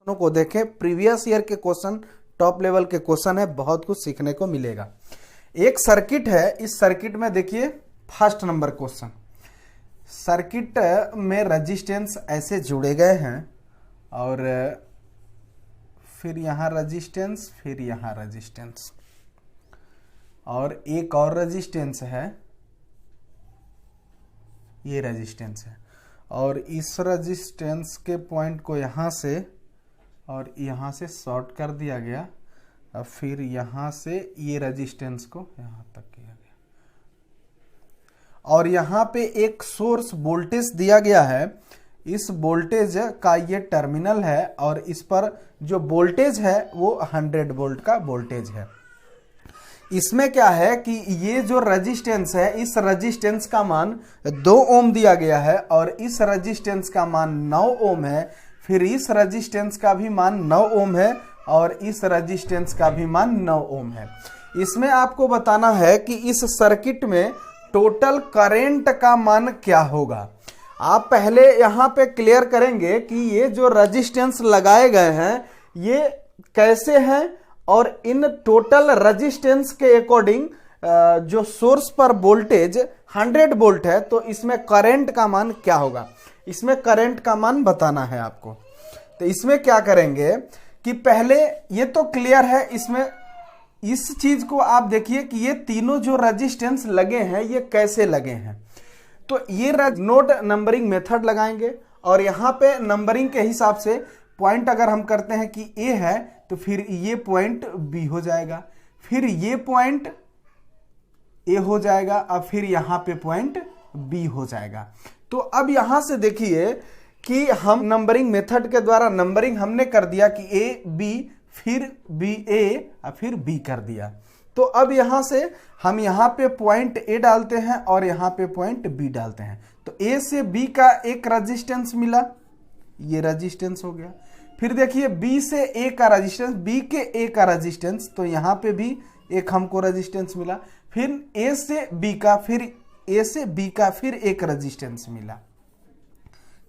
को देखें, previous year के क्वेश्चन, टॉप लेवल के क्वेश्चन है, बहुत कुछ सीखने को मिलेगा। एक सर्किट है, इस सर्किट में देखिए फर्स्ट नंबर क्वेश्चन, सर्किट में रेजिस्टेंस ऐसे जुड़े गए हैं और फिर यहाँ रेजिस्टेंस, फिर यहाँ रेजिस्टेंस और एक और रेजिस्टेंस है, ये रेजिस्टेंस है और इस रेजिस्टेंस के पॉइंट को यहाँ से और यहाँ से शॉर्ट कर दिया गया और फिर यहाँ से ये रेजिस्टेंस को यहाँ तक किया गया और यहाँ पे एक सोर्स वोल्टेज दिया गया है। इस वोल्टेज का ये टर्मिनल है और इस पर जो वोल्टेज है वो 100 वोल्ट का वोल्टेज है। इसमें क्या है कि ये जो रेजिस्टेंस है, इस रेजिस्टेंस का मान 2 ओम दिया गया है और इस रेजिस्टेंस का मान 9 ओम है, फिर इस रेजिस्टेंस का भी मान 9 ओम है और इस रेजिस्टेंस का भी मान 9 ओम है। इसमें आपको बताना है कि इस सर्किट में टोटल करंट का मान क्या होगा। आप पहले यहाँ पे क्लियर करेंगे कि ये जो रेजिस्टेंस लगाए गए हैं ये कैसे हैं और इन टोटल रेजिस्टेंस के अकॉर्डिंग जो सोर्स पर वोल्टेज 100 वोल्ट है तो इसमें करंट का मान क्या होगा, इसमें करंट का मान बताना है आपको। तो इसमें क्या करेंगे कि पहले ये तो क्लियर है, इसमें इस चीज को आप देखिए कि ये तीनों जो रेजिस्टेंस लगे हैं ये कैसे लगे हैं। तो ये नोड नंबरिंग मेथड लगाएंगे और यहाँ पे नंबरिंग के हिसाब से पॉइंट अगर हम करते हैं कि ए है तो फिर ये पॉइंट बी हो जाएगा, फिर ये पॉइंट ए हो जाएगा और फिर यहाँ पे पॉइंट बी हो जाएगा। तो अब यहां से देखिए कि हम नंबरिंग मेथड के द्वारा नंबरिंग हमने कर दिया कि ए बी, फिर बी ए और फिर बी कर दिया। तो अब यहां से हम यहाँ पे पॉइंट ए डालते हैं और यहाँ पे पॉइंट बी डालते हैं। तो ए से बी का एक रेजिस्टेंस मिला, ये रेजिस्टेंस हो गया। फिर देखिए बी से ए का रेजिस्टेंस, बी के ए का रेजिस्टेंस, तो यहाँ पे भी एक हमको रेजिस्टेंस मिला। फिर ए से बी का, फिर ए से बी का फिर एक रेजिस्टेंस मिला।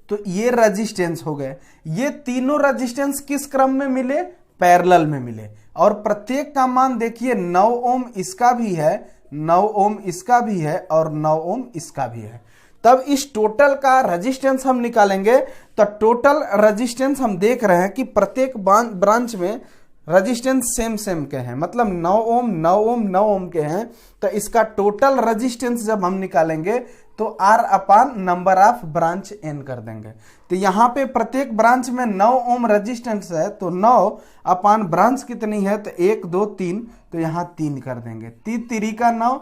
तो ये रेजिस्टेंस हो गए। ये तीनों रेजिस्टेंस किस क्रम में मिले, पैरेलल में मिले और प्रत्येक का मान देखिए 9 ओम इसका भी है, 9 ओम इसका भी है और 9 ओम इसका भी है। तब इस टोटल का रेजिस्टेंस हम निकालेंगे तो टोटल रेजिस्टेंस हम देख रहे हैं कि प्रत्येक ब्रांच में रेजिस्टेंस सेम के हैं, मतलब 9 ओम 9 ओम 9 ओम के हैं। तो इसका टोटल रेजिस्टेंस जब हम निकालेंगे तो R upon number of branch n कर देंगे। तो यहाँ पे प्रत्येक ब्रांच में 9 ओम रेजिस्टेंस है तो 9 अपान ब्रांच कितनी है तो 1 2 3, तो यहाँ 3 कर देंगे। 3 3 का 9,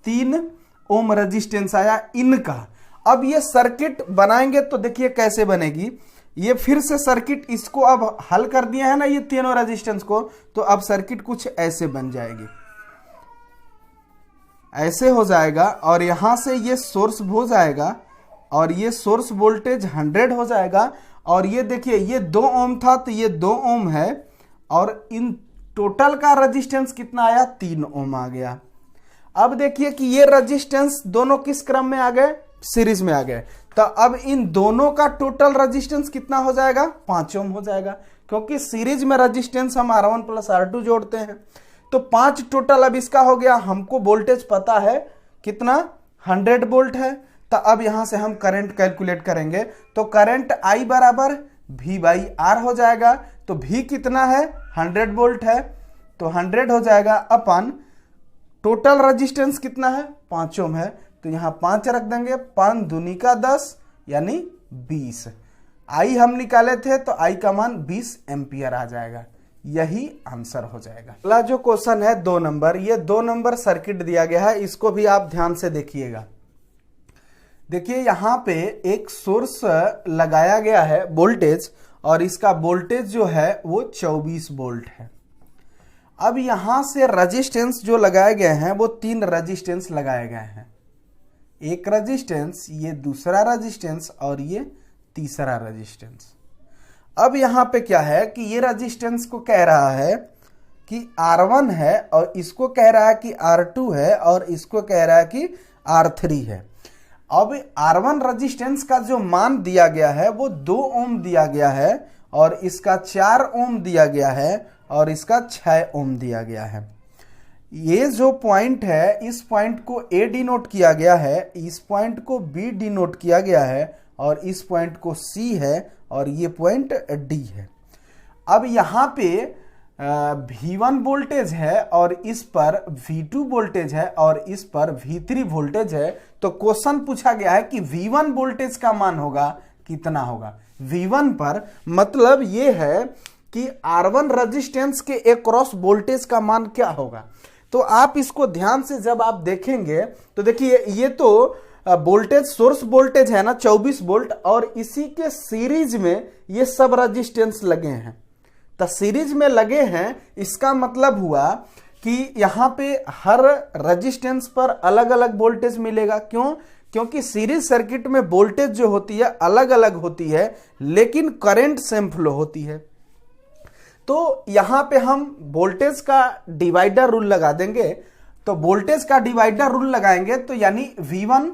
3 ओम रेजिस्टेंस आया इनका। अब ये सर्किट बनाएंगे तो देखिए कैसे बनेगी। ये फिर से सर्किट इसको अब हल कर दिया है ना ये तीनों रेजिस्टेंस को, तो अब सर्किट कुछ ऐसे बन जाएगी, ऐसे हो जाएगा और यहां से ये सोर्स हो जाएगा और ये सोर्स वोल्टेज 100 हो जाएगा और ये देखिए ये 2 ओम था तो ये 2 ओम है और इन टोटल का रेजिस्टेंस कितना आया, 3 ओम आ गया। अब देखिए कि ये रेजिस्टेंस दोनों किस क्रम में आ गए, सीरीज में आ गए। तो अब इन दोनों का टोटल रेजिस्टेंस कितना हो जाएगा, 5 ओम हो जाएगा, क्योंकि सीरीज में रेजिस्टेंस हम R1 प्लस R2 जोड़ते हैं। तो 5 टोटल अब इसका हो गया। हमको वोल्टेज पता है कितना, 100 वोल्ट है। तो अब यहां से हम करंट कैलकुलेट करेंगे तो करंट I बराबर V बाई R हो जाएगा। तो V कितना है, 100 वोल्ट है तो 100 हो जाएगा अपन टोटल रेजिस्टेंस कितना है, 5 ओम है तो यहाँ 5 रख देंगे, 5 दूनी का 10 यानी 20। I हम निकाले थे तो I का मान 20 एम्पियर आ जाएगा। यही आंसर हो जाएगा। अगला जो क्वेश्चन है 2 नंबर, ये 2 नंबर सर्किट दिया गया है, इसको भी आप ध्यान से देखिएगा। देखिए यहाँ पे एक सोर्स लगाया गया है वोल्टेज और इसका वोल्टेज जो है वो 24 वोल्ट है। अब यहां से रेजिस्टेंस जो लगाए गए हैं वो 3 रेजिस्टेंस लगाए गए हैं, एक रेजिस्टेंस, ये दूसरा रेजिस्टेंस और ये तीसरा रेजिस्टेंस। अब यहां पे क्या है कि ये रेजिस्टेंस को कह रहा है कि R1 है और इसको कह रहा है कि R2 है और इसको कह रहा है कि R3 है। अब R1 रेजिस्टेंस का जो मान दिया गया है वो 2 ओम दिया गया है और इसका 4 ओम दिया गया है और इसका 6 ओम दिया गया है। ये जो पॉइंट है, इस पॉइंट को ए डिनोट किया गया है, इस पॉइंट को बी डिनोट किया गया है और इस पॉइंट को सी है और ये पॉइंट डी है। अब यहाँ पे V1 वोल्टेज है और इस पर V2 वोल्टेज है और इस पर V3 वोल्टेज है। तो क्वेश्चन पूछा गया है कि V1 वोल्टेज का मान होगा कितना होगा। V1 पर मतलब ये है कि R1 रेजिस्टेंस के अक्रॉस वोल्टेज का मान क्या होगा। तो आप इसको ध्यान से जब आप देखेंगे तो देखिए ये तो वोल्टेज सोर्स वोल्टेज है ना 24 वोल्ट, और इसी के सीरीज में ये सब रेजिस्टेंस लगे हैं। तो सीरीज में लगे हैं, इसका मतलब हुआ कि यहाँ पे हर रेजिस्टेंस पर अलग अलग वोल्टेज मिलेगा। क्यों? क्योंकि सीरीज सर्किट में वोल्टेज जो होती है अलग अलग होती है, लेकिन करंट सेम फ्लो होती है। तो यहां पे हम वोल्टेज का डिवाइडर रूल लगा देंगे। तो वोल्टेज का डिवाइडर रूल लगाएंगे तो यानी V1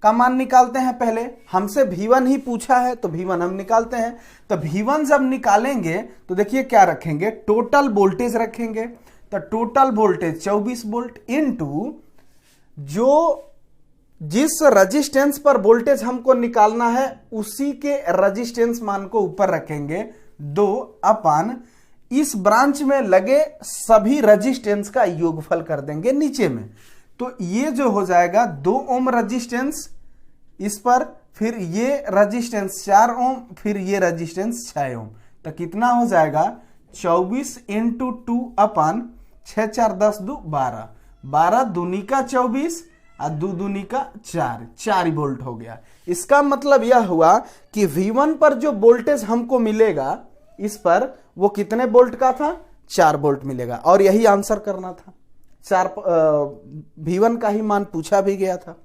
का मान निकालते हैं। पहले हमसे V1 ही पूछा है तो V1 हम निकालते हैं। तो V1 जब निकालेंगे तो देखिए क्या रखेंगे, टोटल वोल्टेज रखेंगे। तो टोटल वोल्टेज 24 वोल्ट इनटू जो जिस रेजिस्टेंस पर वोल्टेज हमको निकालना है उसी के रेजिस्टेंस मान को ऊपर रखेंगे 2 अपान इस ब्रांच में लगे सभी रेजिस्टेंस का योगफल कर देंगे नीचे में। तो ये जो हो जाएगा 2 ओम रेजिस्टेंस इस पर, फिर ये रेजिस्टेंस 4 ओम, फिर ये रेजिस्टेंस 6 ओम। तो कितना हो जाएगा 24 इंटू 2 अपान 6 4 10 2 12, 12 दूनी का 24 और 2 दूनी का 4 वोल्ट हो गया। इसका मतलब यह हुआ कि V1 पर जो वोल्टेज हमको मिलेगा इस पर वो कितने वोल्ट का था, 4 वोल्ट मिलेगा। और यही आंसर करना था, V1 का ही मान पूछा भी गया था।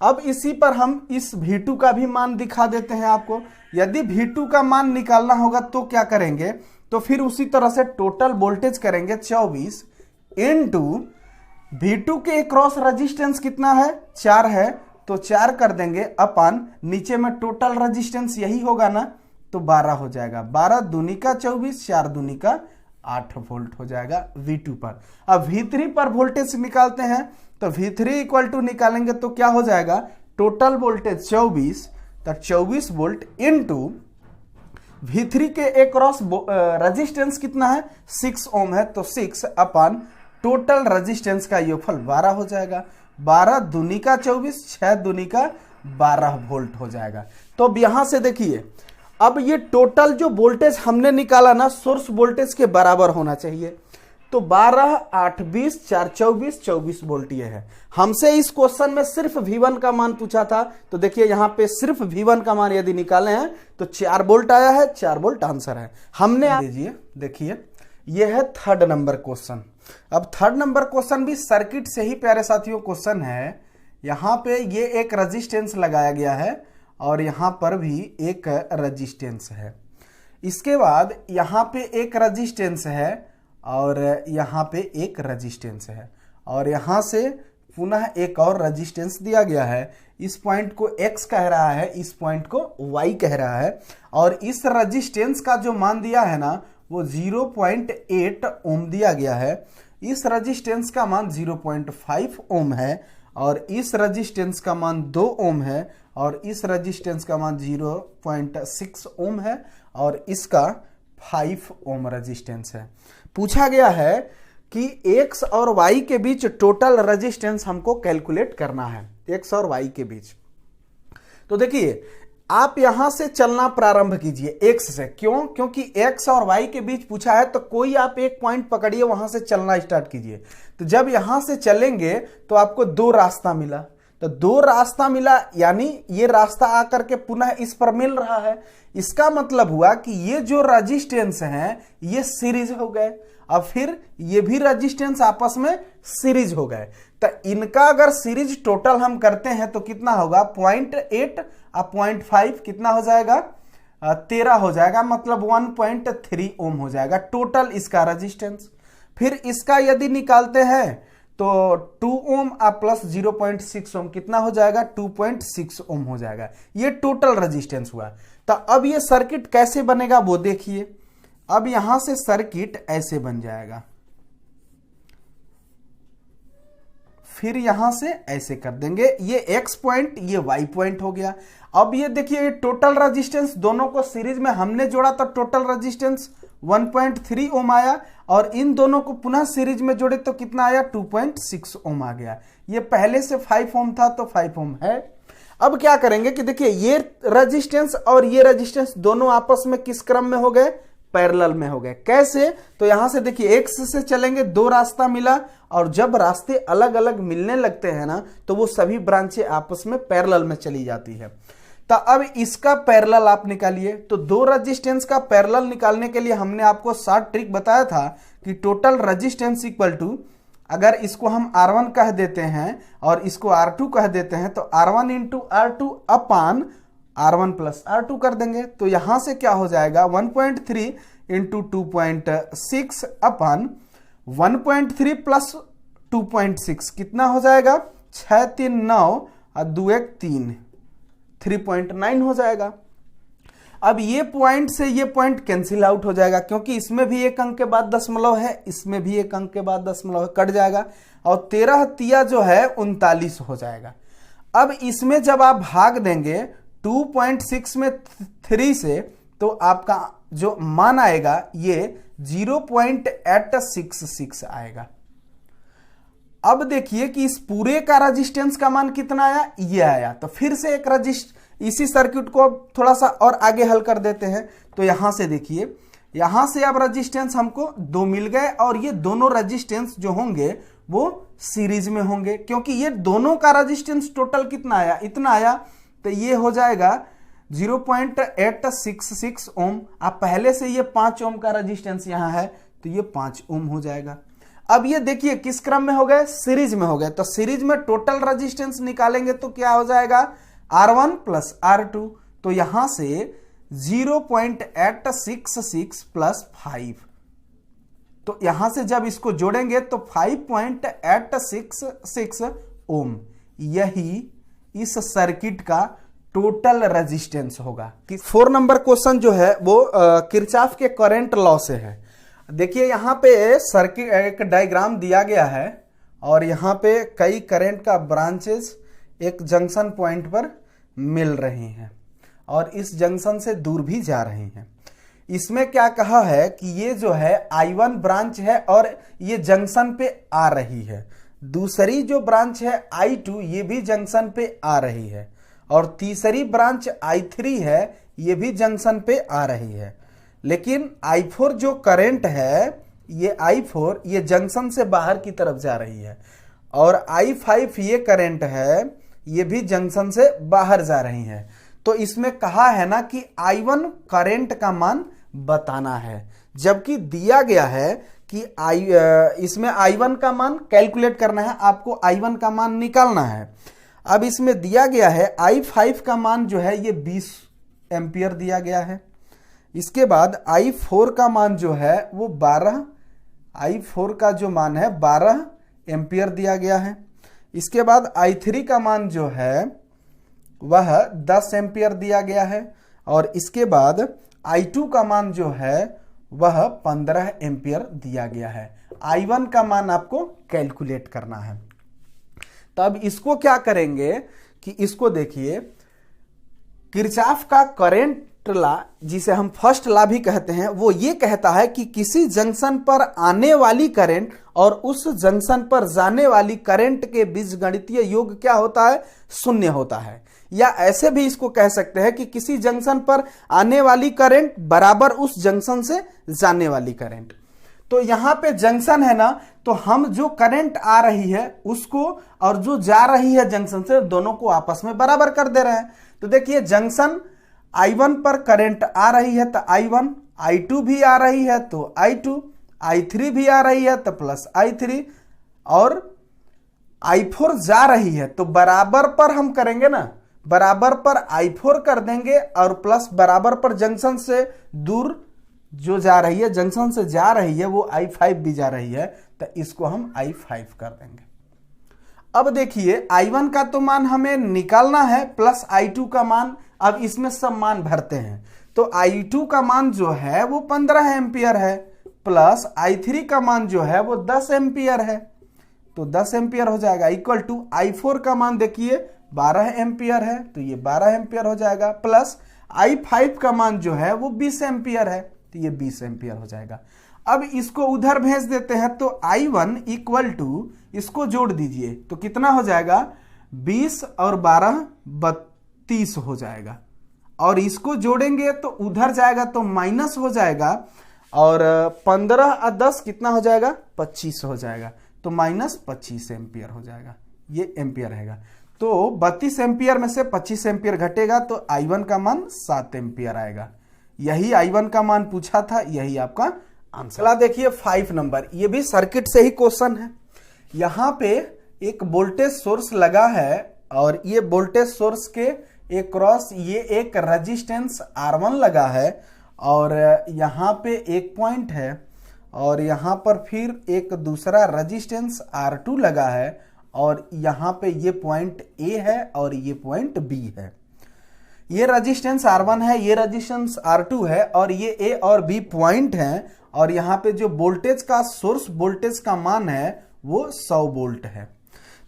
अब इसी पर हम इस V2 का भी मान दिखा देते हैं आपको। यदि V2 का मान निकालना होगा तो क्या करेंगे, तो फिर उसी तरह से टोटल वोल्टेज करेंगे 24 इंटू V2 के क्रॉस रेजिस्टेंस कितना है, 4 है, तो 4 कर देंगे अपान नीचे में टोटल रेजिस्टेंस यही होगा ना, तो 12 हो जाएगा। 12 दूनी का 24, 4 दूनी का 8 वोल्ट हो जाएगा V2 पर। अब V3 पर वोल्टेज निकालते हैं तो V3 इक्वल टू निकालेंगे तो क्या हो जाएगा, टोटल वोल्टेज 24, तो 24 वोल्ट इनटू V3 के अक्रॉस रेजिस्टेंस कितना है, 6 ओम है, तो 6 अपान टोटल रेजिस्टेंस का योगफल 12 हो जाएगा। 12 दूनी का 24, 6 दूनी का 12 वोल्ट हो जाएगा। तो अब यहां से देखिए, अब ये टोटल जो वोल्टेज हमने निकाला ना सोर्स वोल्टेज के बराबर होना चाहिए। तो 12 8 20 4 24, 24 वोल्ट ये है। हमसे इस क्वेश्चन में सिर्फ V1 का मान पूछा था, तो देखिए यहां पे सिर्फ V1 का मान यदि निकाले हैं तो 4 वोल्ट आया है, 4 वोल्ट आंसर है। हमने दीजिए, देखिए ये है 3rd नंबर क्वेश्चन। अब 3rd नंबर क्वेश्चन भी सर्किट से ही प्यारे साथियों क्वेश्चन है। यहां पे ये एक रेजिस्टेंस लगाया गया है और यहां पर भी एक रेजिस्टेंस है। इसके बाद यहां पे एक रेजिस्टेंस है और यहां पे एक रेजिस्टेंस है और यहां से पुनः एक और रेजिस्टेंस दिया गया है। इस पॉइंट को X कह रहा है, इस पॉइंट को Y कह रहा है, और इस रेजिस्टेंस का जो मान दिया है ना वो 0.8 ओम दिया गया है। इस रेजिस्टेंस का मान 0.5 ओम है और इस रेजिस्टेंस का मान 2 ओम है और इस रेजिस्टेंस का मान 0.6 ओम है और इसका 5 ओम रेजिस्टेंस है। पूछा गया है कि X और Y के बीच टोटल रेजिस्टेंस हमको कैलकुलेट करना है, X और Y के बीच। तो देखिए आप यहां से चलना प्रारंभ कीजिए X से। क्यों? क्योंकि X और Y के बीच पूछा है, तो कोई आप एक पॉइंट पकड़िए, वहां से चलना स्टार्ट कीजिए। तो जब यहां से चलेंगे तो आपको 2 रास्ता मिला, तो 2 रास्ता मिला यानी ये रास्ता आकर के पुनः इस पर मिल रहा है। इसका मतलब हुआ कि ये जो रेजिस्टेंस हैं ये सीरीज हो गए। अब फिर ये भी रेजिस्टेंस आपस में सीरीज हो गए, तो इनका अगर सीरीज टोटल हम करते हैं तो कितना होगा, 0.8 और 0.5 कितना हो जाएगा, 13 हो जाएगा, मतलब 1.3 ओम हो जाएगा टोटल इसका रेजिस्टेंस। फिर इसका यदि निकालते हैं तो 2 ओम प्लस 0.6 ओम कितना हो जाएगा, 2.6 ओम हो जाएगा। ये टोटल रेजिस्टेंस हुआ। तो अब ये सर्किट कैसे बनेगा वो देखिए। अब यहां से सर्किट ऐसे बन जाएगा, फिर यहां से ऐसे कर देंगे, ये X पॉइंट ये Y पॉइंट हो गया। अब ये देखिए ये टोटल रेजिस्टेंस दोनों को सीरीज में हमने जोड़ा तो टोटल रेजिस्टेंस 1.3 ओम आया, और इन दोनों को पुनः सीरीज में जोड़े तो कितना आया 2.6 ओम आ गया। ये पहले से 5 ओम था तो 5 ओम है। अब क्या करेंगे कि देखिए ये रेजिस्टेंस और ये रेजिस्टेंस दोनों आपस में किस क्रम में हो गए, पैरेलल में हो गए। कैसे, तो यहां से देखिए X से चलेंगे, दो रास्ता मिला, और जब रास्ते अलग अलग मिलने लगते हैं ना तो वो सभी ब्रांचें आपस में पैरेलल में चली जाती है। तो अब इसका पैरेलल आप निकालिए। तो दो रेजिस्टेंस का पैरेलल निकालने के लिए हमने आपको शॉर्ट ट्रिक बताया था कि टोटल रेजिस्टेंस इक्वल टू, अगर इसको हम R1 कह देते हैं और इसको R2 कह देते हैं तो R1 इंटू R2 अपान R1 प्लस R2 कर देंगे। तो यहां से क्या हो जाएगा 1.3 इंटू 2.6 अपान 1.3 प्लस 2.6 कितना हो जाएगा 6 3 9 और 2 1 3 3.9 हो जाएगा। अब ये पॉइंट से ये पॉइंट कैंसिल आउट हो जाएगा, क्योंकि इसमें भी एक अंक के बाद दशमलव है, इसमें भी एक अंक के बाद दशमलव है, कट जाएगा, और 13 तिया जो है 39 हो जाएगा। अब इसमें जब आप भाग देंगे 2.6 में 3 से तो आपका जो मान आएगा ये 0.866 आएगा। अब देखिए कि इस पूरे का रेजिस्टेंस का मान कितना आया, ये आया। तो फिर से एक इसी सर्किट को थोड़ा सा और आगे हल कर देते हैं। तो यहां से देखिए, यहां से अब रेजिस्टेंस हमको दो मिल गए, और ये दोनों रेजिस्टेंस जो होंगे वो सीरीज में होंगे, क्योंकि ये दोनों का रेजिस्टेंस टोटल कितना आया, इतना आया। तो ये हो जाएगा 0.866 ओम। अब पहले से ये 5 ओम का रेजिस्टेंस यहां है तो ये 5 ओम हो जाएगा। अब ये देखिए किस क्रम में हो गए, सीरीज में हो गए। तो सीरीज में टोटल रेजिस्टेंस निकालेंगे तो क्या हो जाएगा R1 प्लस R2। तो यहां से 0.866 प्लस 5, तो यहां से जब इसको जोड़ेंगे तो 5.866 ओम, यही इस सर्किट का टोटल रेजिस्टेंस होगा। 4 नंबर क्वेश्चन जो है वो किरचॉफ के करंट लॉ से है। देखिए यहां पे सर्किट एक डायग्राम दिया गया है, और यहां पे कई करंट का ब्रांचेस एक जंक्शन पॉइंट पर मिल रही हैं और इस जंक्शन से दूर भी जा रही हैं। इसमें क्या कहा है कि ये जो है I1 ब्रांच है और ये जंक्शन पे आ रही है, दूसरी जो ब्रांच है I2 ये भी जंक्शन पे आ रही है, और तीसरी ब्रांच I3 है ये भी जंक्शन पे आ रही है। लेकिन I4 जो करंट है, ये I4 ये जंक्शन से बाहर की तरफ जा रही है, और I5 ये करंट है ये भी जंक्शन से बाहर जा रही है। तो इसमें कहा है ना कि I1 करंट का मान बताना है, जबकि दिया गया है कि इसमें I1 का मान कैलकुलेट करना है, आपको I1 का मान निकालना है। अब इसमें दिया गया है I5 का मान जो है ये 20 एम्पियर दिया गया है। इसके बाद I4 का मान जो है वो 12, I4 का जो मान है 12 एम्पियर दिया गया है। इसके बाद I3 का मान जो है वह 10 एम्पियर दिया गया है, और इसके बाद I2 का मान जो है वह 15 एम्पियर दिया गया है। I1 का मान आपको कैलकुलेट करना है। तब इसको क्या करेंगे कि इसको देखिए, किरचॉफ का करंट लॉ जिसे हम फर्स्ट लॉ भी कहते हैं, वो ये कहता है कि किसी जंक्शन पर आने वाली करंट और उस जंक्शन पर जाने वाली करंट के बीच गणितीय योग क्या होता है, शून्य होता है। या ऐसे भी इसको कह सकते हैं कि किसी जंक्शन पर आने वाली करंट बराबर उस जंक्शन से जाने वाली करंट। तो यहां पे जंक्शन है ना, तो हम जो करंट आ रही है उसको और जो जा रही है जंक्शन से, दोनों को आपस में बराबर कर दे रहे हैं। तो देखिए जंक्शन I1 पर करंट आ रही है तो I1, I2 भी आ रही है तो I2, I3 भी आ रही है तो प्लस I3, और I4 जा रही है तो बराबर पर हम करेंगे ना, बराबर पर I4 कर देंगे, और प्लस बराबर पर जंक्शन से दूर जो जा रही है, जंक्शन से जा रही है वो I5 भी जा रही है, तो इसको हम I5 कर देंगे। अब देखिए I1 का तो मान हमें निकालना है, प्लस I2 का मान अब इसमें सब मान भरते हैं, तो I2 का मान जो है वो 15 एम्पियर है, प्लस I3 का मान जो है वो 10 एम्पियर है, तो 10 एम्पियर हो जाएगा, इक्वल टू I4 का मान देखिए 12 एम्पियर है, तो ये 12 एम्पियर हो जाएगा, प्लस I5 का मान जो है वो 20 एम्पियर है, तो ये 20 एम्पियर हो जाएगा। अब इसको उधर भेज देते हैं, तो I1 इक्वल टू, इसको जोड़ दीजिए तो कितना हो जाएगा, 20 और 12 32 हो जाएगा, और इसको जोड़ेंगे तो उधर जाएगा तो माइनस हो जाएगा, और 15 और 10 कितना हो जाएगा, 25 हो जाएगा, तो माइनस 25 एम्पियर हो जाएगा, ये एम्पियर रहेगा। तो 32 एम्पियर में से 25 एम्पियर घटेगा तो I1 का मान 7 एम्पियर आएगा। यही I1 का मान पूछा था, यही आपका आंसर। अगला देखिए 5 नंबर, ये भी सर्किट से ही क्वेश्चन है। यहाँ पे एक वोल्टेज सोर्स लगा है और ये वोल्टेज सोर्स के एक क्रॉस ये एक रेजिस्टेंस R1 लगा है, और यहाँ पे एक पॉइंट है, और यहाँ पर फिर एक दूसरा रेजिस्टेंस R2 लगा है, और यहाँ पे ये पॉइंट A है और ये पॉइंट B है। ये रेजिस्टेंस R1 है, ये रेजिस्टेंस R2 है, और ये A और B पॉइंट हैं, और यहाँ पे जो वोल्टेज का सोर्स वोल्टेज का मान है वो 100 वोल्ट है।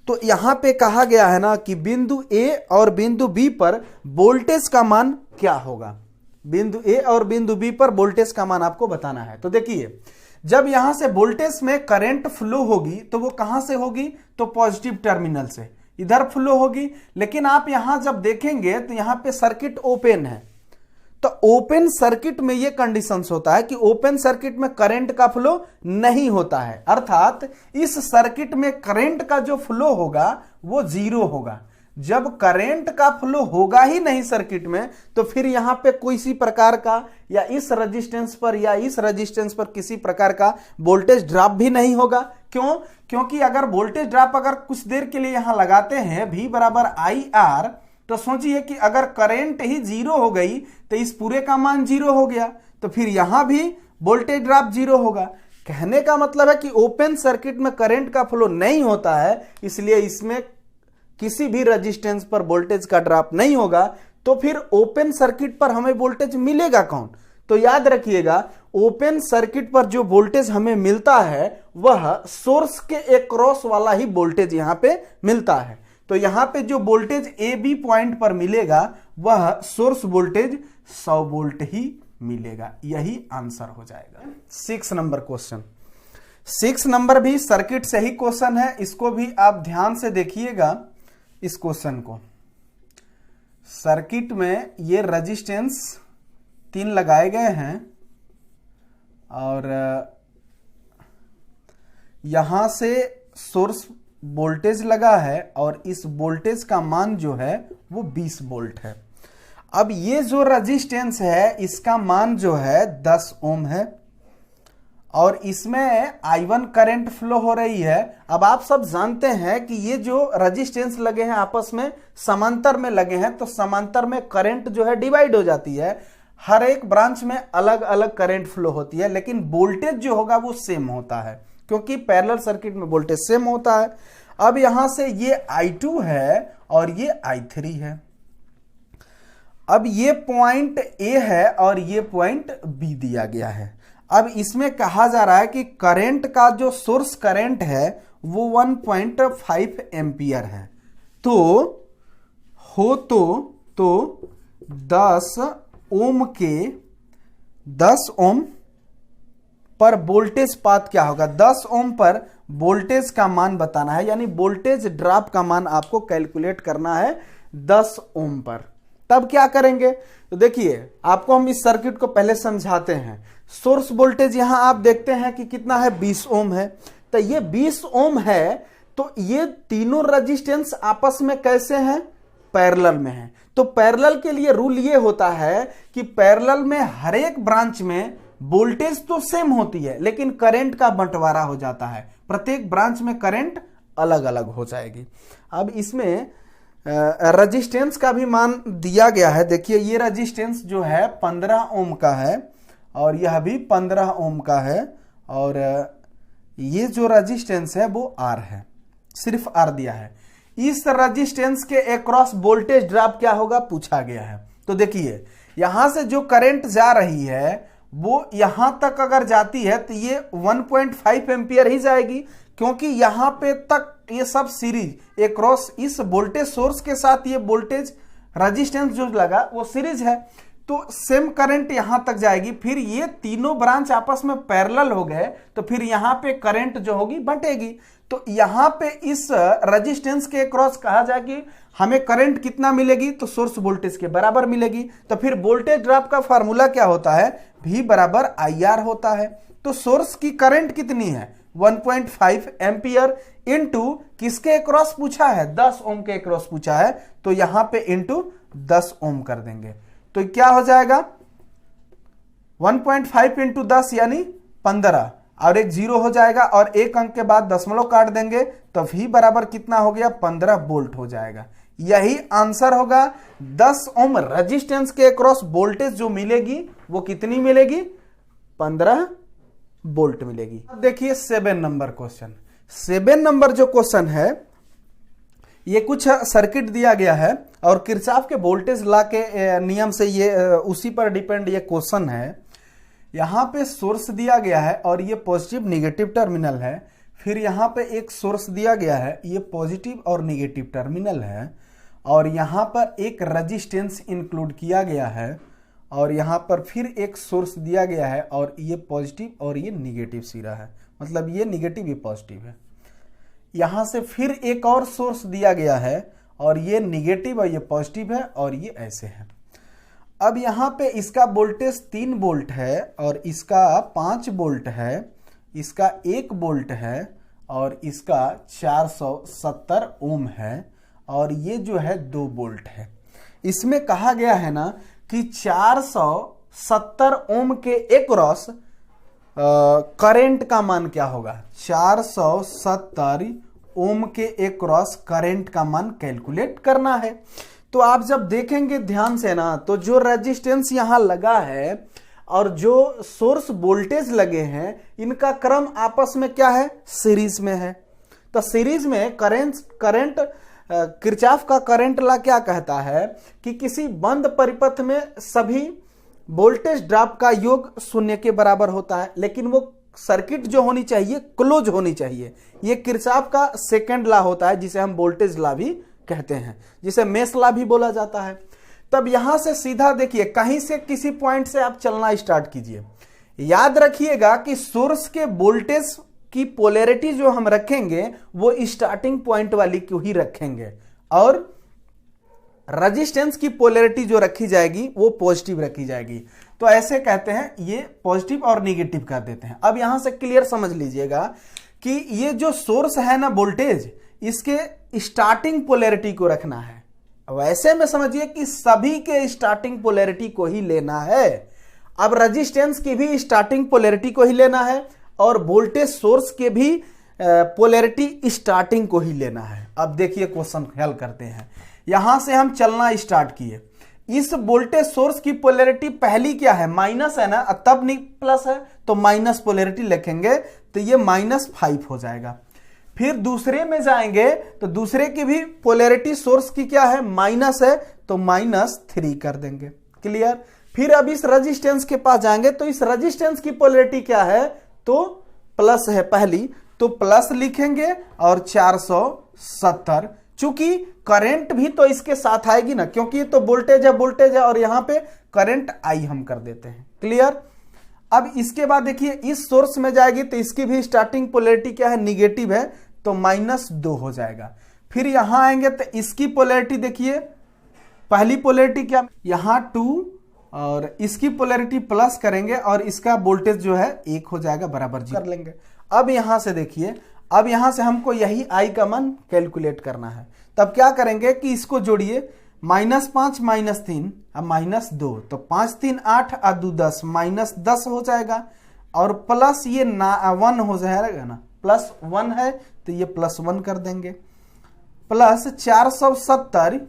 तो यहाँ पे कहा गया है ना कि बिंदु A और बिंदु B पर वोल्टेज का मान क्या होगा। बिंदु A और बिंदु B पर वोल्टेज का मान आपको बताना है। तो देखिए, जब यहां से वोल्टेज में करंट फ्लो होगी तो वो कहां से होगी, तो पॉजिटिव टर्मिनल से इधर फ्लो होगी। लेकिन आप यहां जब देखेंगे तो यहां पे सर्किट ओपन है, तो ओपन सर्किट में ये कंडीशंस होता है कि ओपन सर्किट में करंट का फ्लो नहीं होता है, अर्थात इस सर्किट में करंट का जो फ्लो होगा वो 0 होगा। जब करंट का फ्लो होगा ही नहीं सर्किट में, तो फिर यहां पे कोई सी प्रकार का या इस रेजिस्टेंस पर या इस रेजिस्टेंस पर किसी प्रकार का वोल्टेज ड्रॉप भी नहीं होगा। क्यों? क्योंकि अगर वोल्टेज ड्रॉप अगर कुछ देर के लिए यहां लगाते हैं V बराबर IR, तो सोचिए कि अगर करंट ही 0 हो गई तो इस पूरे का मान 0 हो गया, तो फिर यहां भी वोल्टेज ड्रॉप 0 होगा। कहने का मतलब है कि ओपन सर्किट में करंट का फ्लो नहीं होता है, इसलिए इसमें किसी भी रेजिस्टेंस पर वोल्टेज का ड्रॉप नहीं होगा। तो फिर ओपन सर्किट पर हमें वोल्टेज मिलेगा कौन? तो याद रखिएगा, ओपन सर्किट पर जो वोल्टेज हमें मिलता है वह सोर्स के अक्रॉस वाला ही वोल्टेज यहां पे मिलता है। तो यहां पे जो वोल्टेज ए बी पॉइंट पर मिलेगा वह सोर्स वोल्टेज 100 वोल्ट ही मिलेगा। यही आंसर हो जाएगा। 6 नंबर क्वेश्चन। 6 नंबर भी सर्किट से ही क्वेश्चन है, इसको भी आप ध्यान से देखिएगा। इस क्वेश्चन को, सर्किट में ये रेजिस्टेंस 3 लगाए गए हैं और यहां से सोर्स वोल्टेज लगा है और इस वोल्टेज का मान जो है वो 20 वोल्ट है। अब ये जो रेजिस्टेंस है इसका मान जो है 10 ओम है और इसमें I1 करंट फ्लो हो रही है। अब आप सब जानते हैं कि ये जो रेजिस्टेंस लगे हैं आपस में समांतर में लगे हैं, तो समांतर में करंट जो है डिवाइड हो जाती है। हर एक ब्रांच में अलग अलग करंट फ्लो होती है, लेकिन वोल्टेज जो होगा वो सेम होता है क्योंकि पैरेलल सर्किट में वोल्टेज सेम होता है। अब यहां से ये I2 है और ये I3 है। अब ये पॉइंट A है और ये पॉइंट B दिया गया है। अब इसमें कहा जा रहा है कि करंट का जो सोर्स करंट है वो 1.5 एम्पियर है। तो 10 ओम पर वोल्टेज पाथ क्या होगा, 10 ओम पर वोल्टेज का मान बताना है, यानी वोल्टेज ड्रॉप का मान आपको कैलकुलेट करना है 10 ओम पर। तब क्या करेंगे, तो देखिए आपको हम इस सर्किट को पहले समझाते हैं। सोर्स वोल्टेज यहां आप देखते हैं कि कितना है, 20 ओम है। तो ये 20 ओम है, तो ये तीनों रेजिस्टेंस आपस में कैसे हैं, पैरेलल में है। तो पैरेलल के लिए रूल ये होता है कि पैरेलल में हर एक ब्रांच में वोल्टेज तो सेम होती है लेकिन करंट का बंटवारा हो जाता है, प्रत्येक ब्रांच में करंट अलग अलग हो जाएगी। अब इसमें रेजिस्टेंस का भी मान दिया गया है। देखिए ये रेजिस्टेंस जो है 15 ओम का है और यह भी 15 ओम का है, और ये जो रेजिस्टेंस है वो R है, सिर्फ R दिया है। इस रेजिस्टेंस के अक्रॉस वोल्टेज ड्रॉप क्या होगा पूछा गया है। तो देखिए यहां से जो करंट जा रही है वो यहां तक अगर जाती है तो ये 1.5 एम्पियर ही जाएगी, क्योंकि यहां पे तक ये सब सीरीज एक्रॉस इस वोल्टेज सोर्स के साथ ये वोल्टेज रेजिस्टेंस जो लगा वो सीरीज है, तो सेम करंट यहां तक जाएगी। फिर ये तीनों ब्रांच आपस में पैरेलल हो गए तो फिर यहां पे करंट जो होगी बंटेगी। तो यहां पे इस रेजिस्टेंस के क्रॉस कहा जाए कि हमें करंट कितना मिलेगी, तो सोर्स वोल्टेज के बराबर मिलेगी। तो फिर वोल्टेज ड्रॉप का फार्मूला क्या होता है, V बराबर IR होता है। तो सोर्स की करंट कितनी है 1.5 एम्पियर इनटू किसके अक्रॉस पूछा है, 10 ओम के अक्रॉस पूछा है, तो यहां पे इनटू 10 ओम कर देंगे। तो क्या हो जाएगा 1.5 इंटू 10 यानी 15, और एक जीरो हो जाएगा और एक अंक के बाद दशमलव काट देंगे तो V बराबर कितना हो गया 15 वोल्ट हो जाएगा। यही आंसर होगा। 10 ओम रेजिस्टेंस के अक्रॉस वोल्टेज जो मिलेगी वो कितनी मिलेगी, 15 वोल्ट मिलेगी। अब देखिए 7 नंबर क्वेश्चन। 7 नंबर जो क्वेश्चन है ये कुछ सर्किट दिया गया है और किरचॉफ के वोल्टेज लॉ के नियम से ये उसी पर डिपेंड ये क्वेश्चन है। यहां पे सोर्स दिया गया है और ये पॉजिटिव निगेटिव टर्मिनल है। फिर यहां पे एक सोर्स दिया गया है, ये पॉजिटिव और निगेटिव टर्मिनल है, और यहां पर एक रेजिस्टेंस इंक्लूड किया गया है, और यहां पर फिर एक सोर्स दिया गया है और ये पॉजिटिव और ये निगेटिव सिरा है, मतलब ये निगेटिव ये पॉजिटिव है। यहां से फिर एक और सोर्स दिया गया है और ये निगेटिव और ये पॉजिटिव है और ये ऐसे है। अब यहां पे इसका वोल्टेज 3 वोल्ट है और इसका 5 वोल्ट है, इसका 1 वोल्ट है और इसका 470 ओम है, और ये जो है 2 वोल्ट है। इसमें कहा गया है ना कि 470 ओम के एक्रॉस करंट का मान क्या होगा, 470 ओम के एक्रॉस करंट का मान कैलकुलेट करना है। तो आप जब देखेंगे ध्यान से ना, तो जो रेजिस्टेंस यहां लगा है और जो सोर्स वोल्टेज लगे हैं इनका क्रम आपस में क्या है, सीरीज में है। तो सीरीज में करंट किरचॉफ का करंट लॉ क्या कहता है कि किसी बंद परिपथ में सभी वोल्टेज ड्रॉप का योग 0 के बराबर होता है, लेकिन वो सर्किट जो होनी चाहिए क्लोज होनी चाहिए। ये किरचॉफ का सेकंड लॉ होता है जिसे हम वोल्टेज लॉ भी कहते हैं, जिसे मेश लॉ भी बोला जाता है। तब यहां से सीधा देखिए कहीं से किसी पॉइंट से आप चलना स्टार्ट कीजिए। याद रखिएगा कि सोर्स के वोल्टेज की पोलैरिटी जो हम रखेंगे वो स्टार्टिंग पॉइंट वाली को ही रखेंगे, और रेजिस्टेंस की पोलैरिटी जो रखी जाएगी वो पॉजिटिव रखी जाएगी। तो ऐसे कहते हैं, ये पॉजिटिव और निगेटिव कर देते हैं। अब यहां से क्लियर समझ लीजिएगा कि ये जो सोर्स है ना वोल्टेज, इसके स्टार्टिंग पोलैरिटी को रखना है। वैसे में समझिए कि सभी के स्टार्टिंग पोलैरिटी को ही लेना है। अब रेजिस्टेंस की भी स्टार्टिंग पोलैरिटी को ही लेना है और वोल्टेज सोर्स के भी पोलैरिटी स्टार्टिंग को ही लेना है। अब देखिए क्वेश्चन हल करते हैं। यहां से हम चलना स्टार्ट किए। इस वोल्टेज सोर्स की पोलैरिटी पहली क्या है, माइनस है ना, तब नहीं प्लस है तो माइनस पोलैरिटी लिखेंगे, तो ये -5 हो जाएगा। फिर दूसरे में जाएंगे तो दूसरे की भी पोलैरिटी सोर्स की क्या है, माइनस है, तो -3 कर देंगे। क्लियर। फिर अब इस रेजिस्टेंस के पास जाएंगे तो इस रेजिस्टेंस की पोलैरिटी क्या है, तो प्लस है पहली, तो प्लस लिखेंगे और 470। चूंकि करंट भी तो इसके साथ आएगी ना, क्योंकि ये तो वोल्टेज है और यहां पे करंट आई हम कर देते हैं। क्लियर। अब इसके बाद देखिए इस सोर्स में जाएगी तो इसकी भी स्टार्टिंग पोलैरिटी क्या है, निगेटिव है, तो -2 हो जाएगा। फिर यहां आएंगे तो इसकी पोलैरिटी देखिए, पहली पोलैरिटी क्या, यहां 2 और इसकी पोलैरिटी प्लस करेंगे और इसका वोल्टेज जो है 1 हो जाएगा, बराबर 0 कर लेंगे। अब यहां से देखिए, अब यहां से हमको यही आई का मान कैलकुलेट करना है। तब क्या करेंगे कि इसको जोड़िए, -5 -3 अब -2, तो 5 3 8 और 2 10, -10 हो जाएगा, और प्लस ये 1 हो जाएगा ना, +1 है तो ये +1 कर देंगे, प्लस 470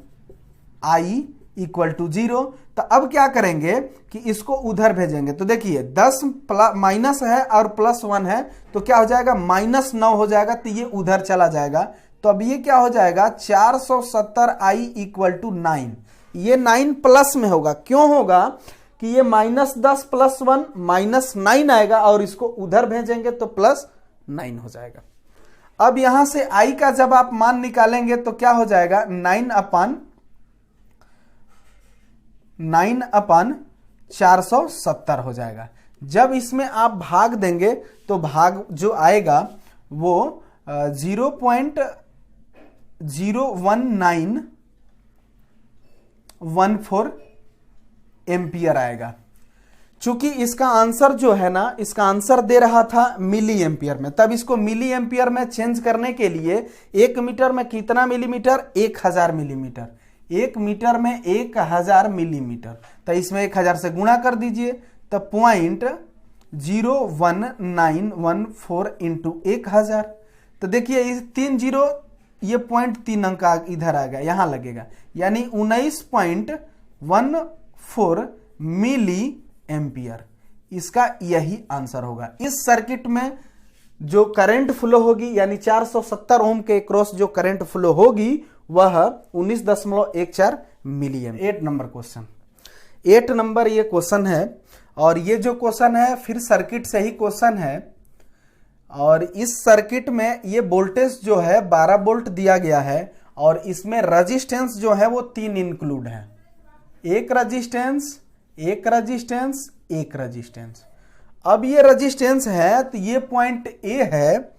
आई = 0। तो अब क्या करेंगे कि इसको उधर भेजेंगे। तो देखिए 10 माइनस है और +1 है तो क्या हो जाएगा, -9 हो जाएगा, तो ये उधर चला जाएगा। तो अब ये क्या हो जाएगा, 470 आई = 9। ये 9 प्लस में होगा। क्यों होगा कि ये -10 + 1 -9 आएगा और इसको उधर भेजेंगे तो +9 हो जाएगा। अब यहां से i का जब आप मान निकालेंगे तो क्या हो जाएगा, 9/470 हो जाएगा। जब इसमें आप भाग देंगे तो भाग जो आएगा वो 0.01914 एम्पियर आएगा। चूंकि इसका आंसर जो है ना, इसका आंसर दे रहा था मिली एम्पियर में, तब इसको मिली एम्पियर में चेंज करने के लिए 1 मीटर में कितना मिलीमीटर, 1000 मिलीमीटर। 1 मीटर में 1000 मिलीमीटर, तो इसमें 1000 से गुणा कर दीजिए, तो 0.01914 इंटू 1000। तो देखिए इस 3 जीरो, ये 0.3 अंक इधर आ गया, यहां लगेगा, यानी 19.14 मिली एम्पियर। इसका यही आंसर होगा। इस सर्किट में जो करंट फ्लो होगी, यानी 470 ओम के क्रॉस जो करंट फ्लो होगी वह 19.14 milliampere. 8 number question, 8 number ये क्वेश्चन है, और ये जो क्वेश्चन है फिर सर्किट से ही क्वेश्चन है। और इस सर्किट में ये वोल्टेज जो है 12 वोल्ट दिया गया है, और इसमें रेजिस्टेंस जो है वो 3 इंक्लूड है, एक रेजिस्टेंस, एक रेजिस्टेंस, एक रेजिस्टेंस। अब ये रेजिस्टेंस है तो ये पॉइंट ए है,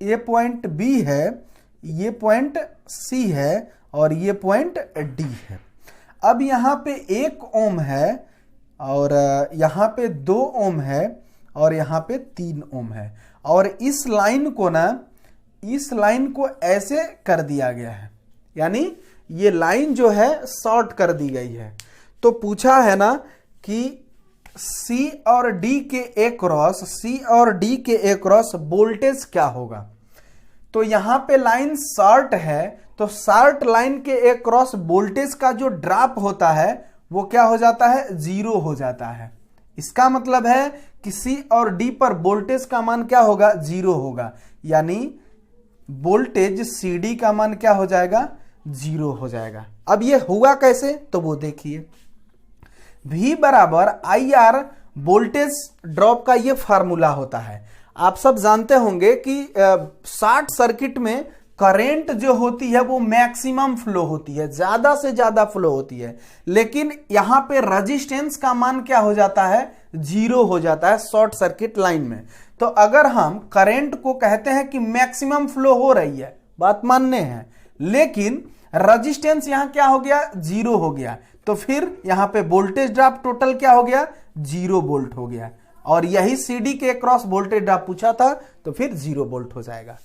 ये पॉइंट बी है, ये पॉइंट सी है, और ये पॉइंट डी है। अब यहां पे 1 ओम है, और यहां पे 2 ओम है, और यहां पे 3 ओम है। और इस लाइन को ना, इस लाइन को ऐसे कर दिया गया है, यानी ये लाइन जो है शॉर्ट कर दी गई है। तो पूछा है ना कि C और D के अक्रॉस, C और D के अक्रॉस वोल्टेज क्या होगा। तो यहां पे लाइन शॉर्ट है, तो शॉर्ट लाइन के अक्रॉस वोल्टेज का जो ड्रॉप होता है वो क्या हो जाता है, 0 हो जाता है। इसका मतलब है कि C और D पर वोल्टेज का मान क्या होगा, 0 होगा, यानी वोल्टेज CD का मान क्या हो जाएगा, 0 हो जाएगा। अब ये हुआ कैसे, तो वो देखिए, V बराबर IR वोल्टेज ड्रॉप का ये फार्मूला होता है। आप सब जानते होंगे कि शॉर्ट सर्किट में करंट जो होती है वो मैक्सिमम फ्लो होती है, ज्यादा से ज्यादा फ्लो होती है, लेकिन यहां पे रेजिस्टेंस का मान क्या हो जाता है, 0 हो जाता है शॉर्ट सर्किट लाइन में। तो अगर हम करंट को कहते हैं कि मैक्सिमम फ्लो हो रही है, बात मानने हैं, लेकिन रेजिस्टेंस यहां क्या हो गया, 0 हो गया, तो फिर यहां पे वोल्टेज ड्रॉप टोटल क्या हो गया, 0 वोल्ट हो गया। और यही CD के क्रॉस वोल्टेज ड्रॉप पूछा था, तो फिर 0 वोल्ट हो जाएगा।